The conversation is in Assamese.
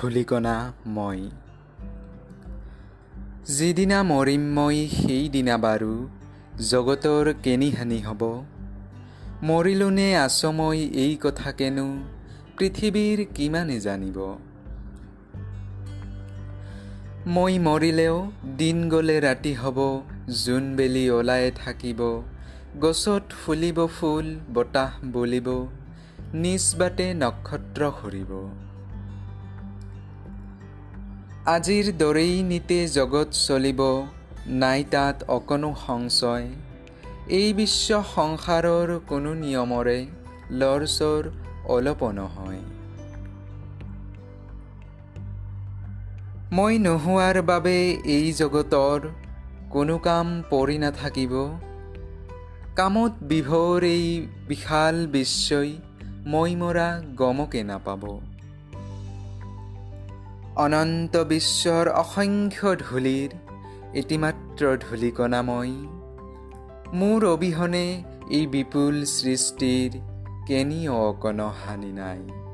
ধূলিকণা মই। যিদিনা মৰিম মই সেইদিনা বাৰু জগতৰ কেনিহানি হ'ব। মৰিলোনে আছ মই এই কথা কেনো পৃথিৱীৰ কিমানে জানিব। মই মৰিলেও দিন গ'লে ৰাতি হ'ব, জোনবেলি ওলাই থাকিব। গছত ফুলিব ফুল, বতাহ বলিব, নিজ বাটে নক্ষত্ৰ ঘূৰিব। আজিৰ দৰেই নিতে জগত চলিব, নাই তাত অকণো সংশয়। এই বিশ্ব সংসাৰৰ কোনো নিয়মৰে লৰচৰ অলপো নহয়। মই নোহোৱাৰ বাবে এই জগতৰ কোনো কাম পৰি নাথাকিব। কামত বিভোৰ এই বিশাল বিশ্বই মই মৰা গমকে নাপাব। অনন্ত বিশ্বৰ অসংখ্য ধূলিৰ এটি মাত্ৰ ধূলিকণা মই। মোৰ অবিহনে এই বিপুল সৃষ্টিৰ কেনিও অকণো হানি নাই।